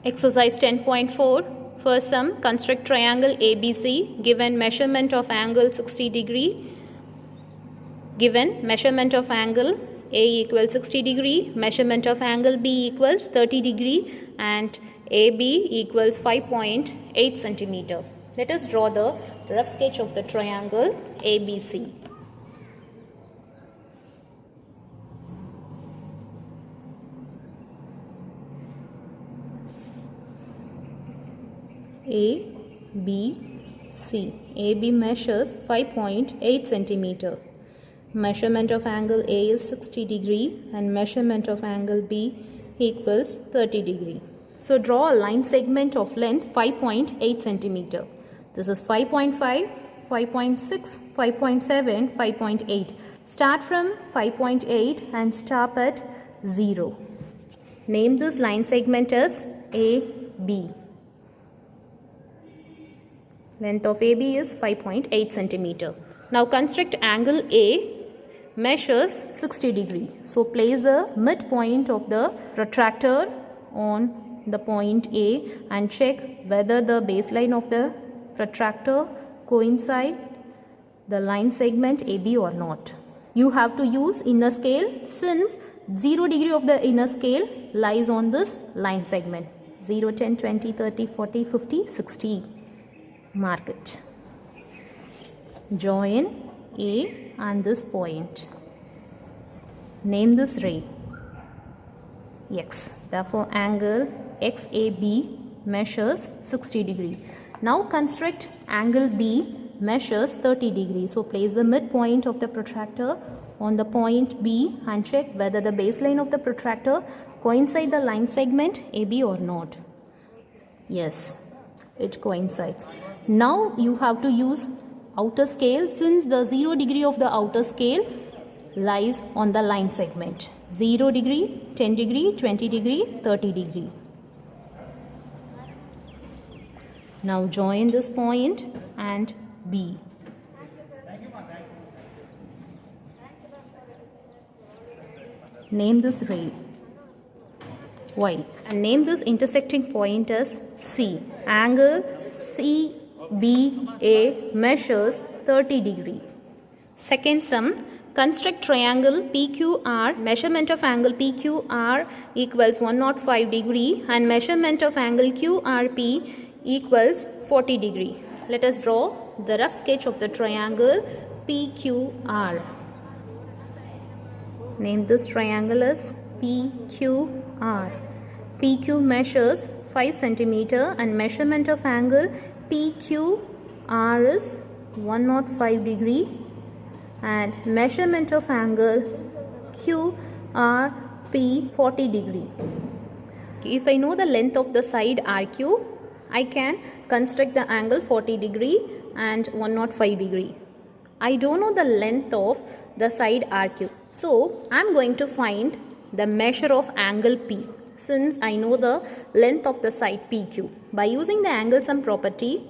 Exercise 10.4. First sum, construct triangle ABC. Given measurement of angle 60 degree. Given measurement of angle A equals 60 degree, measurement of angle B equals 30 degree and AB equals 5.8 centimeter. Let us draw the rough sketch of the triangle ABC. A, B, C. AB measures 5.8 centimeter. Measurement of angle A is 60 degree and measurement of angle B equals 30 degree. So draw a line segment of length 5.8 centimeter. This is 5.5, 5.6, 5.7, 5.8. Start from 5.8 and stop at 0. Name this line segment as AB. Length of AB is 5.8 centimeter. Now construct angle A measures 60 degree. So place the midpoint of the protractor on the point A and check whether the baseline of the protractor coincide the line segment AB or not. You have to use inner scale since 0 degree of the inner scale lies on this line segment. 0, 10, 20, 30, 40, 50, 60. Mark it. Join A and this point. Name this ray X. Therefore, angle XAB measures 60 degree. Now construct angle B measures 30 degree. So place the midpoint of the protractor on the point B and check whether the baseline of the protractor coincide the line segment AB or not. Yes, it coincides. Now you have to use outer scale since the 0 degree of the outer scale lies on the line segment. 0 degree, 10 degree, 20 degree, 30 degree. Now join this point and B. Name this ray Y and name this intersecting point as C. Angle CBA measures 30 degree. Second sum, construct triangle PQR. Measurement of angle PQR equals 105 degree and measurement of angle QRP equals 40 degree. Let us draw the rough sketch of the triangle PQR. Name this triangle as PQR. PQ measures 5 centimeter and measurement of angle PQR is 105 degree and measurement of angle QRP 40 degree. If I know the length of the side RQ, I can construct the angle 40 degree and 105 degree. I don't know the length of the side RQ. So I am going to find the measure of angle P since I know the length of the side PQ. By using the angle sum property,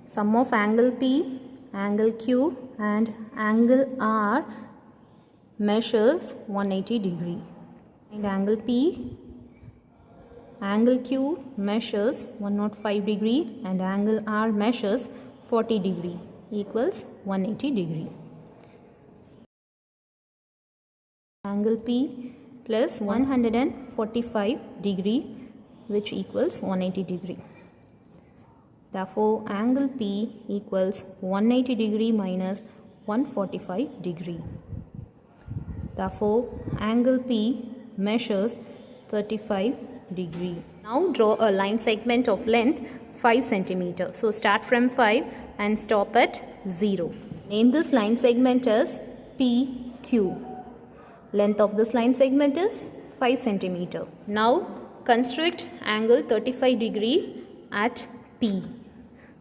sum of angle P, angle Q and angle R measures 180 degree. And angle P, angle Q measures 105 degree and angle R measures 40 degree equals 180 degree. Angle P plus 145 degree which equals 180 degree. Therefore, angle P equals 180 degree minus 145 degree. Therefore, angle P measures 35 degree. Now draw a line segment of length 5 centimeter. So start from 5 and stop at 0. Name this line segment as PQ. Length of this line segment is 5 centimeter. Now construct angle 35 degree at P.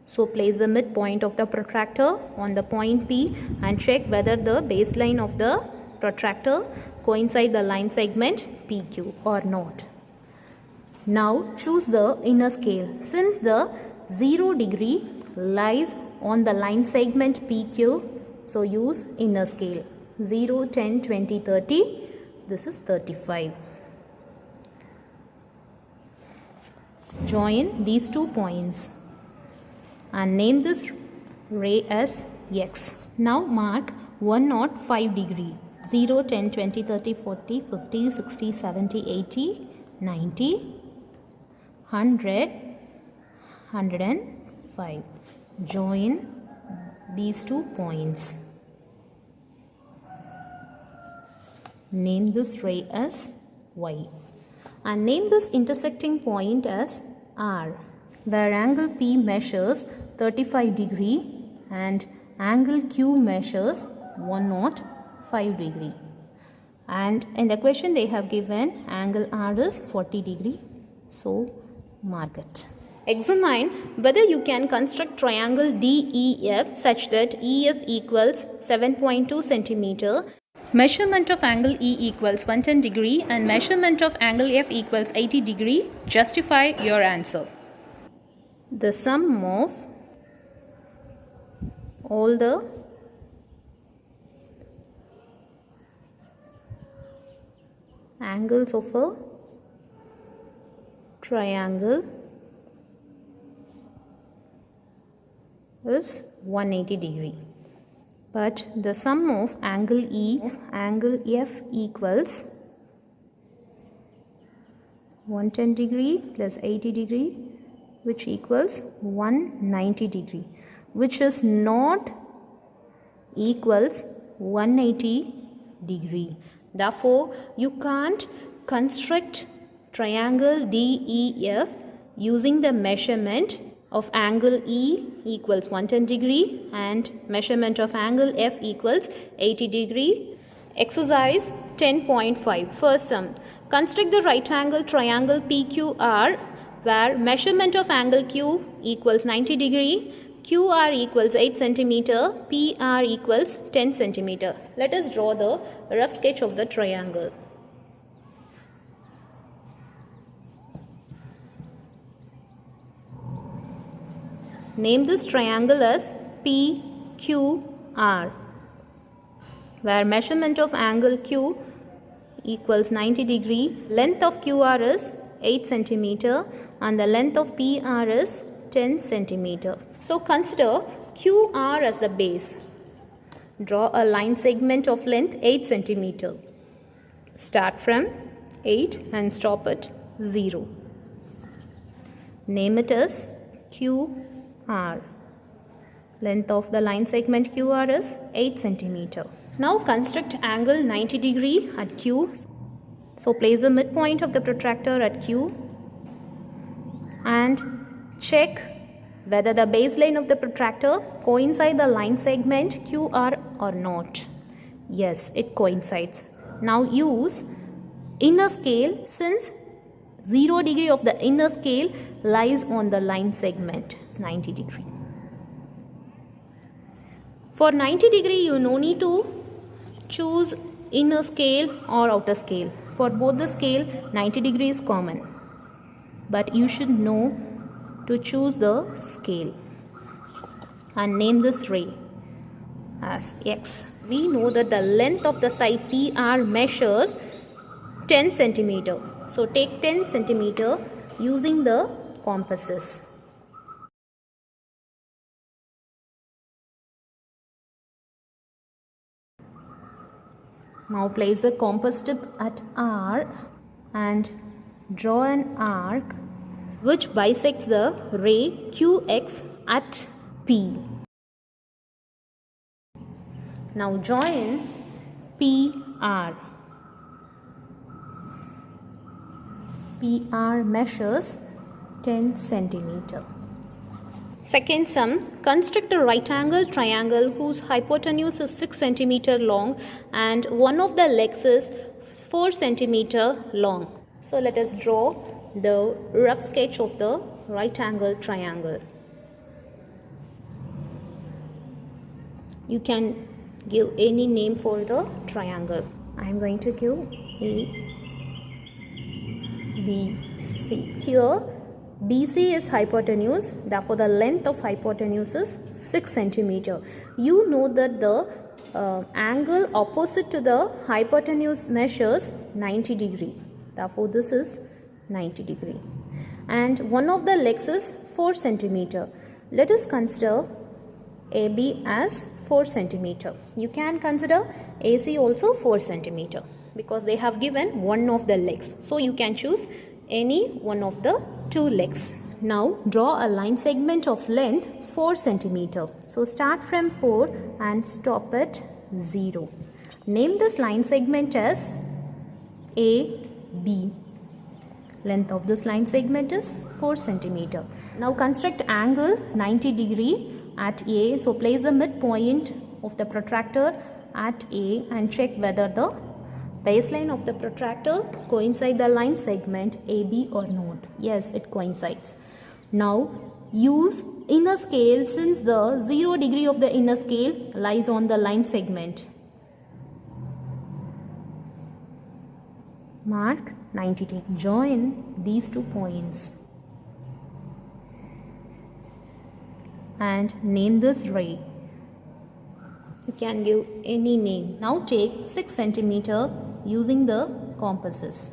So place the midpoint of the protractor on the point P and check whether the baseline of the protractor coincide the line segment PQ or not. Now choose the inner scale. Since the 0 degree lies on the line segment PQ, so use inner scale. 0, 10, 20, 30. This is 35. Join these 2 points and name this ray as X. Now mark 105 degree. 0, 10, 20, 30, 40, 50, 60, 70, 80, 90, 100, 105. Join these 2 points. Name this ray as Y. And name this intersecting point as R, where angle P measures 35 degree and angle Q measures 105 degree. And in the question they have given angle R is 40 degree. So mark it. Examine whether you can construct triangle DEF such that EF equals 7.2 centimeter. Measurement of angle E equals 110 degree and measurement of angle F equals 80 degree. Justify your answer. The sum of all the angles of a triangle is 180 degree. But the sum of angle E of angle F equals 110 degree plus 80 degree, which equals 190 degree, which is not equals 180 degree. Therefore, you can't construct triangle DEF using the measurement of angle E equals 110 degree and measurement of angle F equals 80 degree. Exercise 10.5. First sum. Construct the right angle triangle PQR where measurement of angle Q equals 90 degree, QR equals 8 cm, PR equals 10 cm. Let us draw the rough sketch of the triangle. Name this triangle as PQR, where measurement of angle Q equals 90 degree, length of QR is 8 cm and the length of PR is 10 cm. So consider QR as the base. Draw a line segment of length 8 cm. Start from 8 and stop at 0. Name it as QR. Length of the line segment QR is 8 cm. Now construct angle 90 degree at Q. So place the midpoint of the protractor at Q and check whether the baseline of the protractor coincides the line segment QR or not. Yes, it coincides. Now use inner scale since 0 degree of the inner scale lies on the line segment. It's 90 degree. For 90 degree, you no need to choose inner scale or outer scale. For both the scale, 90 degree is common. But you should know to choose the scale. And name this ray as X. We know that the length of the side PR measures 10 centimeter. So take 10 centimeter using the compasses. Now place the compass tip at R and draw an arc which bisects the ray QX at P. Now join PR. PR measures 10 centimeter. Second sum, construct a right angle triangle whose hypotenuse is 6 centimeter long and one of the legs is 4 centimeter long. So let us draw the rough sketch of the right angle triangle. You can give any name for the triangle. I am going to give A, B, C. Here BC is hypotenuse, therefore the length of hypotenuse is 6 centimeter. You know that the angle opposite to the hypotenuse measures 90 degree. Therefore this is 90 degree. and one of the legs is 4 centimeter. Let us consider AB as 4 centimeter. You can consider AC also 4 centimeter because they have given one of the legs. So you can choose any one of the two legs. Now draw a line segment of length 4 centimeter. So start from 4 and stop at 0. Name this line segment as AB. Length of this line segment is 4 centimeter. Now construct angle 90 degree at A. So place the midpoint of the protractor at A and check whether the baseline of the protractor coincides the line segment AB or not. Yes, it coincides. Now use inner scale since the 0 degree of the inner scale lies on the line segment. Mark 90 degree. Join these 2 points and name this ray. You can give any name. Now take 6 centimeter using the compasses.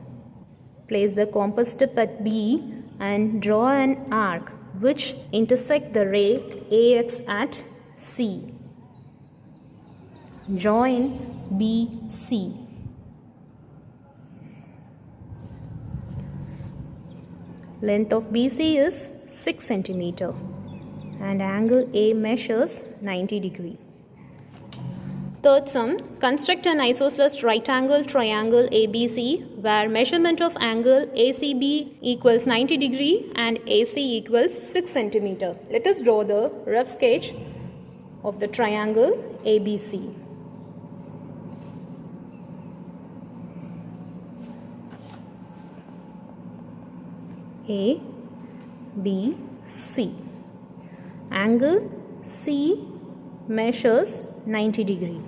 Place the compass tip at B and draw an arc which intersect the ray AX at C. Join BC. Length of BC is 6 centimeter and angle A measures 90 degree. Third sum, construct an isosceles right angle triangle ABC where measurement of angle ACB equals 90 degree and AC equals 6 centimeter. Let us draw the rough sketch of the triangle ABC. A, B, C. Angle C measures 90 degree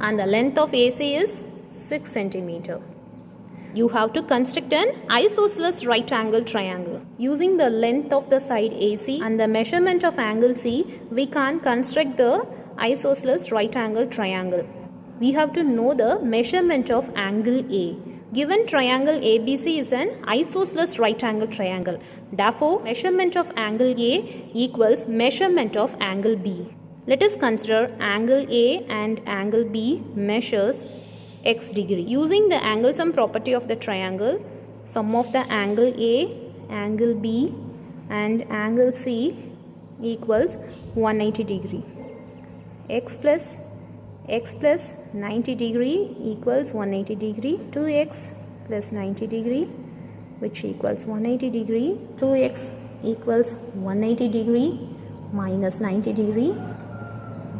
and the length of AC is 6 centimeter. You have to construct an isosceles right angle triangle. Using the length of the side AC and the measurement of angle C, we can construct the isosceles right angle triangle. We have to know the measurement of angle A. Given triangle ABC is an isosceles right angle triangle. Therefore, measurement of angle A equals measurement of angle B. Let us consider angle A and angle B measures x degree. Using the angle sum property of the triangle, sum of the angle A, angle B and angle C equals 180 degree. X plus 90 degree equals 180 degree. 2x plus 90 degree which equals 180 degree. 2x equals 180 degree minus 90 degree.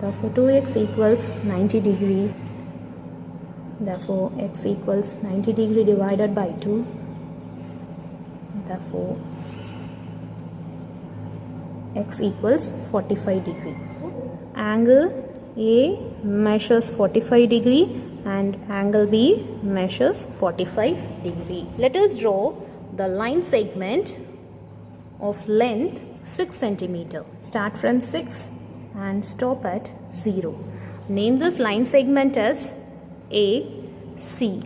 Therefore 2x equals 90 degree. Therefore x equals 90 degree divided by 2. Therefore x equals 45 degree. Angle A measures 45 degree and angle B measures 45 degree. Let us draw the line segment of length 6 centimeter. Start from 6 and stop at 0. Name this line segment as AC.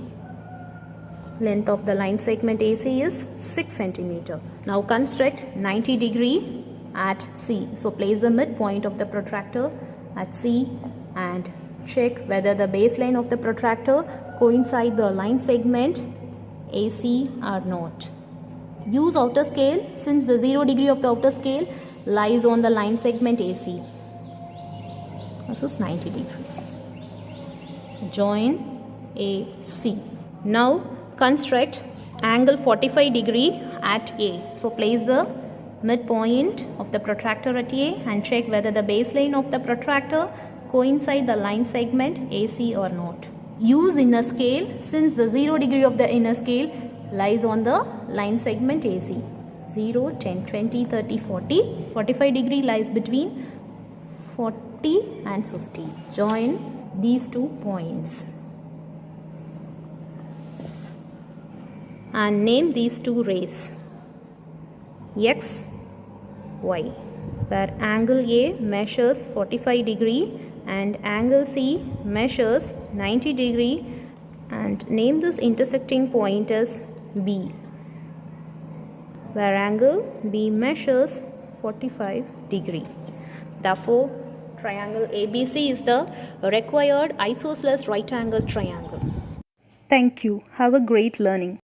Length of the line segment AC is 6 centimeter. Now construct 90 degree at C. So place the midpoint of the protractor at C and check whether the baseline of the protractor coincides the line segment AC or not. Use outer scale since the 0 degree of the outer scale lies on the line segment AC. This is 90 degree. Join AC. Now construct angle 45 degree at A. So place the midpoint of the protractor at A and check whether the baseline of the protractor coincides the line segment AC or not. Use inner scale since the 0 degree of the inner scale lies on the line segment AC. 0, 10, 20, 30, 40. 45 degree lies between 40 and 50. Join these 2 points and name these 2 rays X, Y, where angle A measures 45 degree and angle C measures 90 degree, and name this intersecting point as B. where angle B measures 45 degree. Therefore, triangle ABC is the required isosceles right angle triangle. Thank you. Have a great learning.